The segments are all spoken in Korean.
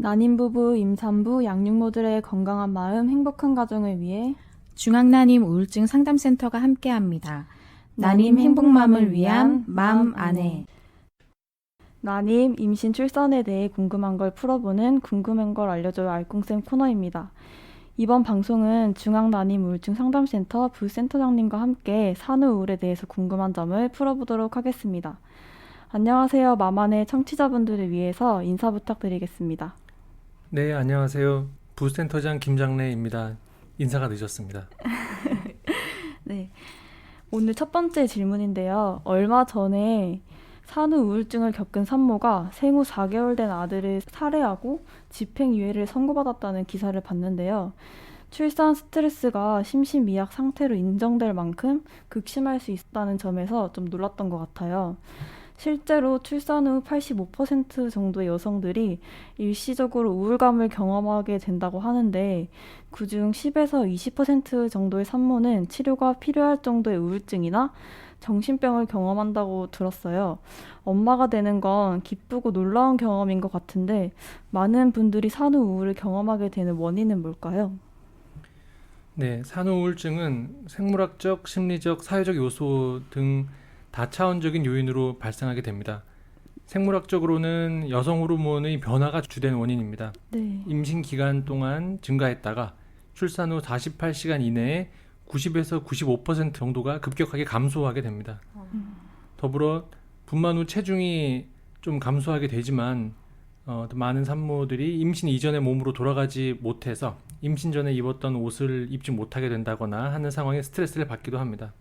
난임부부, 임산부, 양육모들의 건강한 마음, 행복한 가정을 위해 중앙난임 우울증 상담센터가 함께합니다. 난임 행복맘을 위한 맘 안에. 난임, 임신, 출산에 대해 궁금한 걸 풀어보는 궁금한 걸 알려줘요 알콩쌤 코너입니다. 이번 방송은 중앙난임우울증 상담센터 부센터장님과 함께 산후우울에 대해서 궁금한 점을 풀어보도록 하겠습니다. 안녕하세요. 맘안의 청취자분들을 위해서 인사 부탁드리겠습니다. 네, 안녕하세요. 부센터장 김장래입니다. 인사가 늦었습니다. 네, 오늘 첫 번째 질문인데요. 얼마 전에 산후우울증을 겪은 산모가 생후 4개월 된 아들을 살해하고 집행유예를 선고받았다는 기사를 봤는데요. 출산 스트레스가 심신미약 상태로 인정될 만큼 극심할 수 있다는 점에서 좀 놀랐던 것 같아요. 실제로 출산 후 85% 정도의 여성들이 일시적으로 우울감을 경험하게 된다고 하는데 그중 10에서 20% 정도의 산모는 치료가 필요할 정도의 우울증이나 정신병을 경험한다고 들었어요. 엄마가 되는 건 기쁘고 놀라운 경험인 것 같은데 많은 분들이 산후우울을 경험하게 되는 원인은 뭘까요? 네, 산후우울증은 생물학적, 심리적, 사회적 요소 등 다차원적인 요인으로 발생하게 됩니다. 생물학적으로는 여성 호르몬의 변화가 주된 원인입니다. 네. 임신 기간 동안 증가했다가 출산 후 48시간 이내에 90에서 95% 정도가 급격하게 감소하게 됩니다. 더불어 분만 후 체중이 좀 감소하게 되지만 또 많은 산모들이 임신 이전의 몸으로 돌아가지 못해서 임신 전에 입었던 옷을 입지 못하게 된다거나 하는 상황에 스트레스를 받기도 합니다.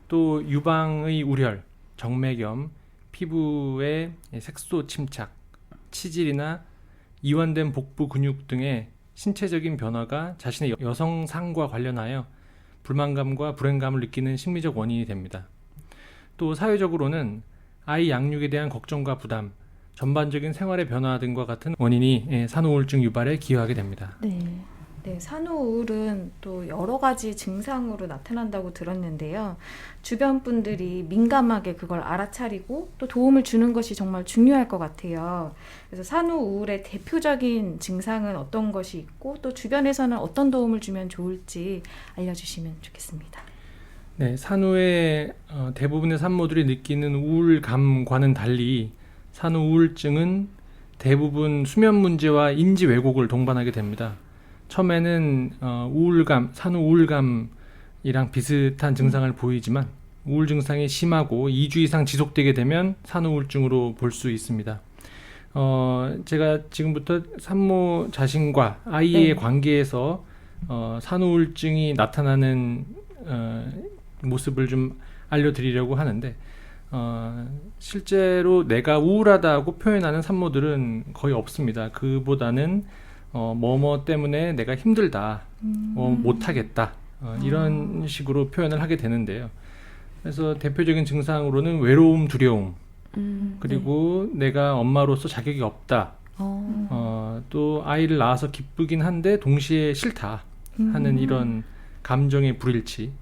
또 유방의 우렬, 정맥염, 피부의 색소 침착, 치질이나 이완된 복부 근육 등의 신체적인 변화가 자신의 여성상과 관련하여 불만감과 불행감을 느끼는 심리적 원인이 됩니다. 또 사회적으로는 아이 양육에 대한 걱정과 부담, 전반적인 생활의 변화 등과 같은 원인이 산후우울증 유발에 기여하게 됩니다. 네. 네, 산후우울은 또 여러 가지 증상으로 나타난다고 들었는데요. 주변 분들이 민감하게 그걸 알아차리고 또 도움을 주는 것이 정말 중요할 것 같아요. 그래서 산후우울의 대표적인 증상은 어떤 것이 있고 또 주변에서는 어떤 도움을 주면 좋을지 알려주시면 좋겠습니다. 네, 산후의 대부분의 산모들이 느끼는 우울감과는 달리 산후우울증은 대부분 수면 문제와 인지 왜곡을 동반하게 됩니다. 처음에는 산후우울감이랑 비슷한 증상을 보이지만 우울 증상이 심하고 2주 이상 지속되게 되면 산후우울증으로 볼 수 있습니다. 제가 지금부터 산모 자신과 아이의 관계에서 산후우울증이 나타나는 모습을 좀 알려드리려고 하는데 실제로 내가 우울하다고 표현하는 산모들은 거의 없습니다. 그보다는 뭐뭐 때문에 내가 힘들다, 못하겠다 이런 식으로 표현을 하게 되는데요. 그래서 대표적인 증상으로는 외로움, 두려움, 그리고 내가 엄마로서 자격이 없다, 또 아이를 낳아서 기쁘긴 한데 동시에 싫다 하는 이런 감정의 불일치,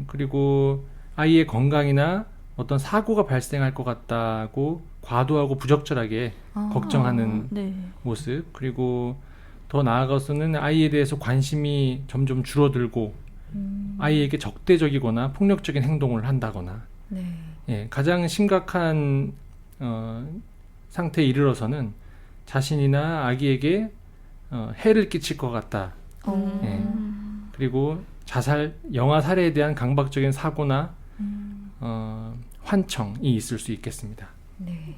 그리고 아이의 건강이나 어떤 사고가 발생할 것 같다고 과도하고 부적절하게 걱정하는 모습, 그리고 더 나아가서는 아이에 대해서 관심이 점점 줄어들고 아이에게 적대적이거나 폭력적인 행동을 한다거나 가장 심각한 상태에 이르러서는 자신이나 아기에게 해를 끼칠 것 같다. 그리고 자살, 영아 살해에 대한 강박적인 사고나 환청이 있을 수 있겠습니다. 네,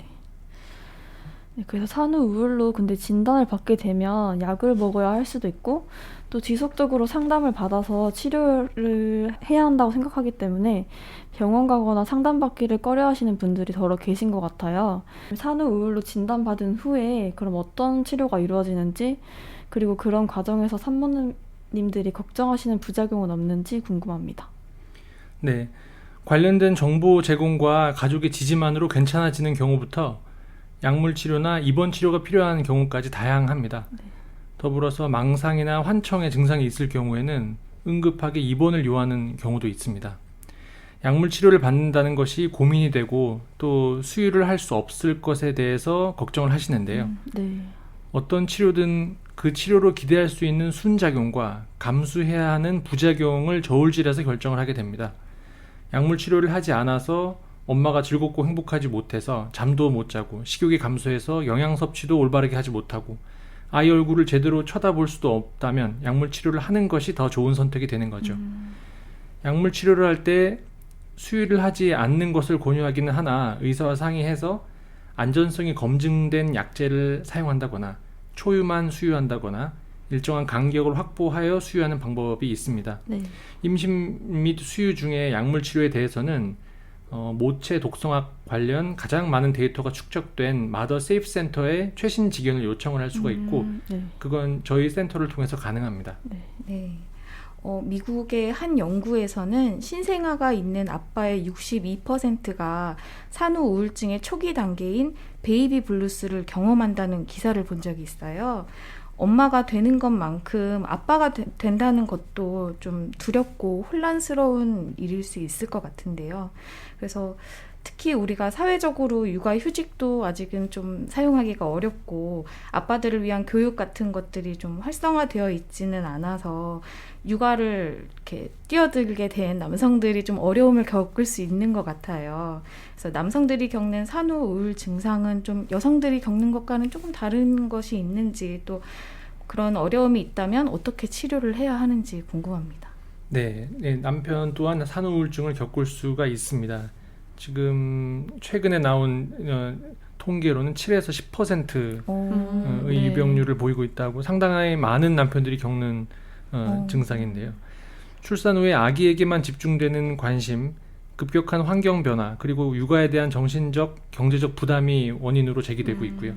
그래서 산후우울로 근데 진단을 받게 되면 약을 먹어야 할 수도 있고 또 지속적으로 상담을 받아서 치료를 해야 한다고 생각하기 때문에 병원 가거나 상담받기를 꺼려하시는 분들이 더러 계신 것 같아요. 산후우울로 진단받은 후에 그럼 어떤 치료가 이루어지는지 그리고 그런 과정에서 산모님들이 걱정하시는 부작용은 없는지 궁금합니다. 네, 관련된 정보 제공과 가족의 지지만으로 괜찮아지는 경우부터 약물 치료나 입원 치료가 필요한 경우까지 다양합니다. 더불어서 망상이나 환청의 증상이 있을 경우에는 응급하게 입원을 요하는 경우도 있습니다. 약물 치료를 받는다는 것이 고민이 되고 또 수유를 할 수 없을 것에 대해서 걱정을 하시는데요. 어떤 치료든 그 치료로 기대할 수 있는 순작용과 감수해야 하는 부작용을 저울질해서 결정을 하게 됩니다. 약물 치료를 하지 않아서 엄마가 즐겁고 행복하지 못해서 잠도 못 자고 식욕이 감소해서 영양 섭취도 올바르게 하지 못하고 아이 얼굴을 제대로 쳐다볼 수도 없다면 약물 치료를 하는 것이 더 좋은 선택이 되는 거죠. 약물 치료를 할 때 수유를 하지 않는 것을 권유하기는 하나 의사와 상의해서 안전성이 검증된 약제를 사용한다거나 초유만 수유한다거나 일정한 간격을 확보하여 수유하는 방법이 있습니다. 네. 임신 및 수유 중에 약물 치료에 대해서는 모체 독성학 관련 가장 많은 데이터가 축적된 마더 세이프 센터에 최신 지견을 요청을 할 수가 있고 네. 그건 저희 센터를 통해서 가능합니다. 네. 미국의 한 연구에서는 신생아가 있는 아빠의 62%가 산후 우울증의 초기 단계인 베이비 블루스를 경험한다는 기사를 본 적이 있어요. 엄마가 되는 것만큼 아빠가 된다는 것도 좀 두렵고 혼란스러운 일일 수 있을 것 같은데요. 그래서 특히 우리가 사회적으로 육아휴직도 아직은 좀 사용하기가 어렵고 아빠들을 위한 교육 같은 것들이 좀 활성화되어 있지는 않아서 육아를 이렇게 뛰어들게 된 남성들이 좀 어려움을 겪을 수 있는 것 같아요. 그래서 남성들이 겪는 산후 우울 증상은 좀 여성들이 겪는 것과는 조금 다른 것이 있는지 또 그런 어려움이 있다면 어떻게 치료를 해야 하는지 궁금합니다. 네, 남편 또한 산후 우울증을 겪을 수가 있습니다. 지금 최근에 나온 통계로는 7에서 10%의 네. 유병률을 보이고 있다고 상당히 많은 남편들이 겪는 증상인데요. 출산 후에 아기에게만 집중되는 관심, 급격한 환경 변화, 그리고 육아에 대한 정신적, 경제적 부담이 원인으로 제기되고 있고요.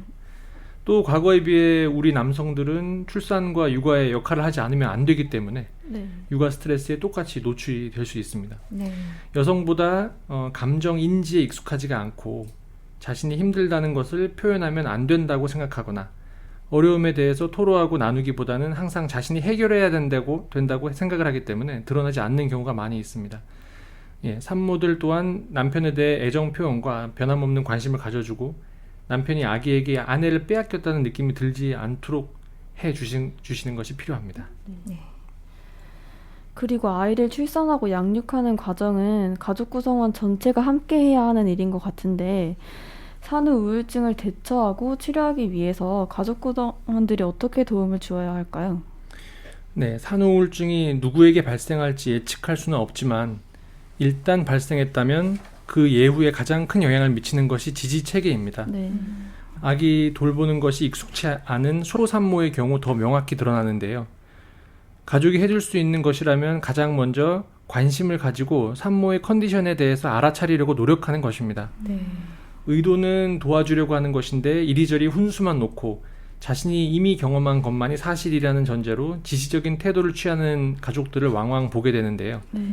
또 과거에 비해 우리 남성들은 출산과 육아에 역할을 하지 않으면 안 되기 때문에 네. 육아 스트레스에 똑같이 노출이 될 수 있습니다. 네. 여성보다 감정 인지에 익숙하지가 않고 자신이 힘들다는 것을 표현하면 안 된다고 생각하거나 어려움에 대해서 토로하고 나누기보다는 항상 자신이 해결해야 된다고 생각을 하기 때문에 드러나지 않는 경우가 많이 있습니다. 예, 산모들 또한 남편에 대해 애정 표현과 변함없는 관심을 가져주고 남편이 아기에게 아내를 빼앗겼다는 느낌이 들지 않도록 해주시는 것이 필요합니다. 네. 그리고 아이를 출산하고 양육하는 과정은 가족 구성원 전체가 함께 해야 하는 일인 것 같은데 산후 우울증을 대처하고 치료하기 위해서 가족 구성원들이 어떻게 도움을 주어야 할까요? 네, 산후 우울증이 누구에게 발생할지 예측할 수는 없지만 일단 발생했다면 그 예후에 가장 큰 영향을 미치는 것이 지지 체계입니다. 네. 아기 돌보는 것이 익숙치 않은 소산모의 경우 더 명확히 드러나는데요. 가족이 해줄 수 있는 것이라면 가장 먼저 관심을 가지고 산모의 컨디션에 대해서 알아차리려고 노력하는 것입니다. 네. 의도는 도와주려고 하는 것인데 이리저리 훈수만 놓고 자신이 이미 경험한 것만이 사실이라는 전제로 지시적인 태도를 취하는 가족들을 왕왕 보게 되는데요. 네.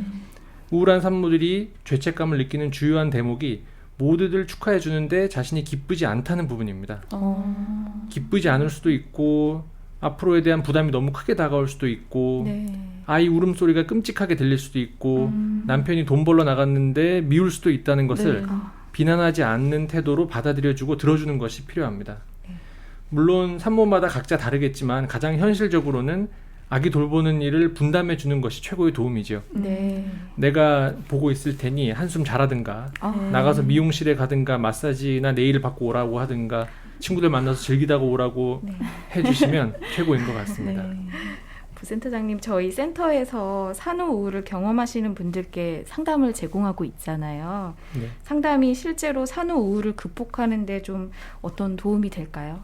우울한 산모들이 죄책감을 느끼는 주요한 대목이 모두들 축하해 주는데 자신이 기쁘지 않다는 부분입니다. 기쁘지 않을 수도 있고 앞으로에 대한 부담이 너무 크게 다가올 수도 있고 네. 아이 울음소리가 끔찍하게 들릴 수도 있고 남편이 돈 벌러 나갔는데 미울 수도 있다는 것을 네. 비난하지 않는 태도로 받아들여주고 들어주는 것이 필요합니다. 물론 산모마다 각자 다르겠지만 가장 현실적으로는 아기 돌보는 일을 분담해 주는 것이 최고의 도움이죠. 네. 내가 보고 있을 테니 한숨 자라든가 네. 나가서 미용실에 가든가 마사지나 네일 받고 오라고 하든가 친구들 만나서 즐기다가 오라고 네. 해주시면 최고인 것 같습니다. 네. 부센터장님, 저희 센터에서 산후 우울을 경험하시는 분들께 상담을 제공하고 있잖아요. 네. 상담이 실제로 산후 우울을 극복하는 데 좀 어떤 도움이 될까요?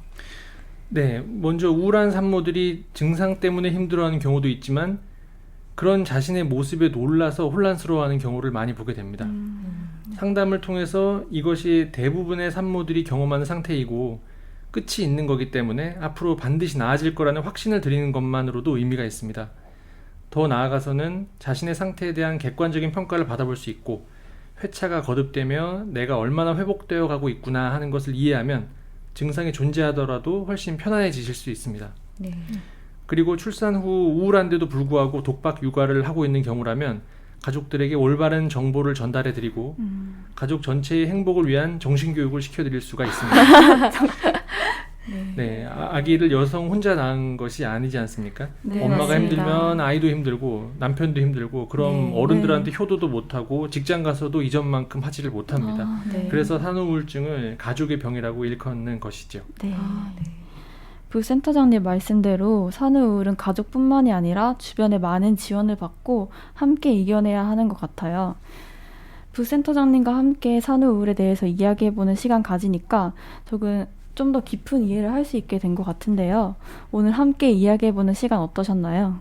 네, 먼저 우울한 산모들이 증상 때문에 힘들어하는 경우도 있지만 그런 자신의 모습에 놀라서 혼란스러워하는 경우를 많이 보게 됩니다. 상담을 통해서 이것이 대부분의 산모들이 경험하는 상태이고 끝이 있는 거기 때문에 앞으로 반드시 나아질 거라는 확신을 드리는 것만으로도 의미가 있습니다. 더 나아가서는 자신의 상태에 대한 객관적인 평가를 받아볼 수 있고 회차가 거듭되며 내가 얼마나 회복되어 가고 있구나 하는 것을 이해하면 증상이 존재하더라도 훨씬 편안해지실 수 있습니다. 네. 그리고 출산 후 우울한데도 불구하고 독박 육아를 하고 있는 경우라면 가족들에게 올바른 정보를 전달해드리고 가족 전체의 행복을 위한 정신교육을 시켜드릴 수가 있습니다. 네, 아기를 여성 혼자 낳은 것이 아니지 않습니까? 네, 엄마가 맞습니다. 힘들면 아이도 힘들고 남편도 힘들고 그럼 네. 어른들한테 효도도 못하고 직장 가서도 이전만큼 하지를 못합니다. 아, 네. 그래서 산후우울증을 가족의 병이라고 일컫는 것이죠. 네. 네. 부센터장님 말씀대로 산후우울은 가족뿐만이 아니라 주변의 많은 지원을 받고 함께 이겨내야 하는 것 같아요. 부센터장님과 함께 산후우울에 대해서 이야기해보는 시간 가지니까 조금 좀 더 깊은 이해를 할 수 있게 된 것 같은데요. 오늘 함께 이야기해보는 시간 어떠셨나요?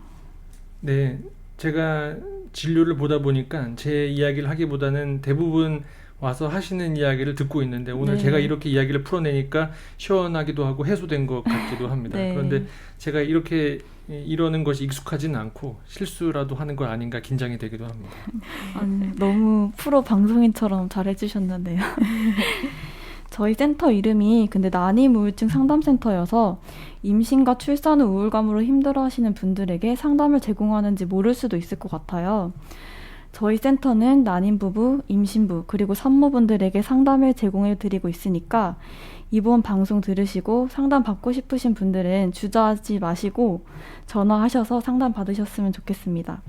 네, 제가 진료를 보다 보니까 제 이야기를 하기보다는 대부분 와서 하시는 이야기를 듣고 있는데 오늘 네. 제가 이렇게 이야기를 풀어내니까 시원하기도 하고 해소된 것 같기도 합니다. 네. 그런데 제가 이렇게 이러는 것이 익숙하지는 않고 실수라도 하는 거 아닌가 긴장이 되기도 합니다. 아니, 너무 프로 방송인처럼 잘해주셨는데요. 저희 센터 이름이 근데 난임 우울증 상담센터여서 임신과 출산 후 우울감으로 힘들어하시는 분들에게 상담을 제공하는지 모를 수도 있을 것 같아요. 저희 센터는 난임 부부, 임신부, 그리고 산모분들에게 상담을 제공해 드리고 있으니까 이번 방송 들으시고 상담 받고 싶으신 분들은 주저하지 마시고 전화하셔서 상담 받으셨으면 좋겠습니다.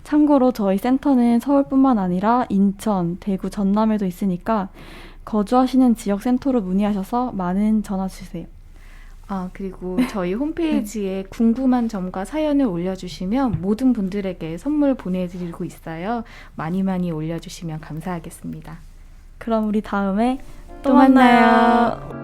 참고로 저희 센터는 서울뿐만 아니라 인천, 대구, 전남에도 있으니까 거주하시는 지역 센터로 문의하셔서 많은 전화 주세요. 그리고 저희 홈페이지에 궁금한 점과 사연을 올려주시면 모든 분들에게 선물 보내드리고 있어요. 많이 많이 올려주시면 감사하겠습니다. 그럼 우리 다음에 또 만나요.